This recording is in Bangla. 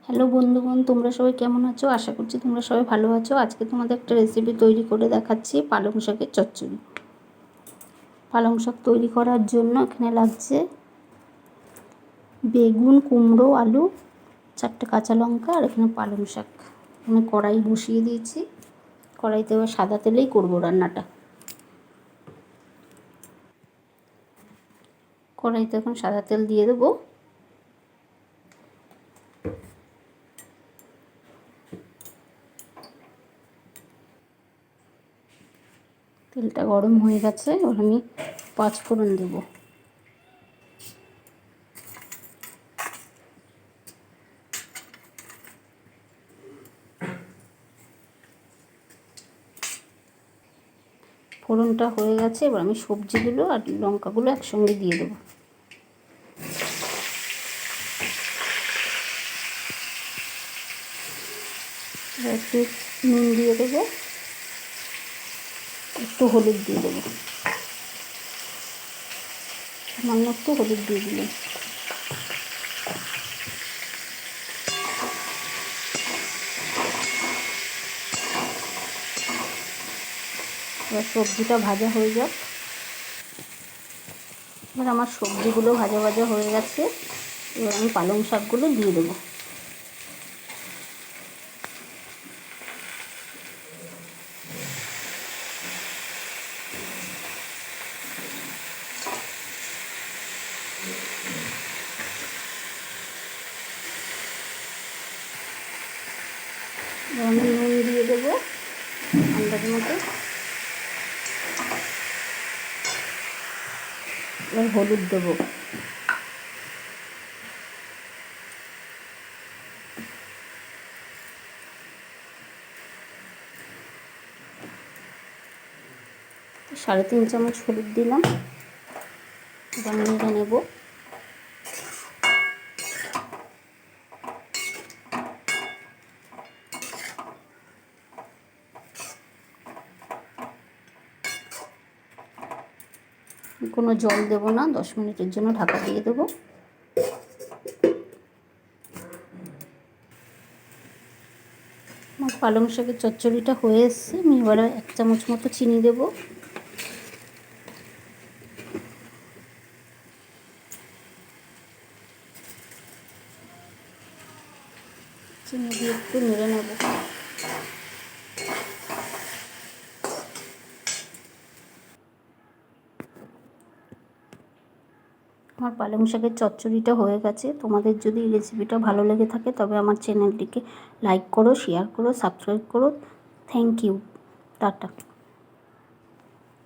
হ্যালো বন্ধুগণ, তোমরা সবাই কেমন আছো? আশা করছি তোমরা সবাই ভালো আছো। আজকে তোমাদের একটা রেসিপি তৈরি করে দেখাচ্ছি, পালং শাকের চচ্চড়ি। পালং শাক তৈরি করার জন্য এখানে লাগছে বেগুন, কুমড়ো, আলু, 4টে কাঁচা লঙ্কা আর এখানে পালং শাক। আমি কড়াই বসিয়ে দিয়েছি। কড়াইতে এবার সাদা তেলেই করবো রান্নাটা। কড়াইতে এখন সাদা তেল দিয়ে দেবো। তেলটা গরম হয়ে গেছে, এবার আমি 5 ফোড়ন দেবো। ফোড়নটা হয়ে গেছে, এবার আমি সবজিগুলো আর লঙ্কাগুলো একসঙ্গে দিয়ে দেবো। একটু নুন দিয়ে দেবো, একটু হলুদ দিয়ে দেবো, সামান্য একটু হলুদ দিয়ে দিলাম। এবার সবজিটা ভাজা হয়ে যাক। এবার আমার সবজিগুলো ভাজা ভাজা হয়ে গেছে, এবার আমি পালং শাকগুলো দিয়ে দেবো। এবার আমি নুন দিয়ে দেবো আন্দাজ মতো। এবার হলুদ দেবো। সাড়ে 3 চামচ হলুদ দিলাম। এবার নিয়ে নেব। কোনো জল দেবো না, 10 মিনিটের জন্য ঢাকা দিয়ে দেবো। আমার পালং শাকের চচ্চড়িটা হয়ে এসছে। আমি এবার 1 চামচ মতো চিনি দেবো। চিনি দিয়ে একটু নেড়ে নেব। আমার পালং শাকের চচ্চড়িটা হয়ে গেছে। তোমাদের যদি এই রেসিপিটা ভালো লেগে থাকে তবে আমার চ্যানেলটিকে লাইক করো, শেয়ার করো, সাবস্ক্রাইব করো। Thank you. টাটা।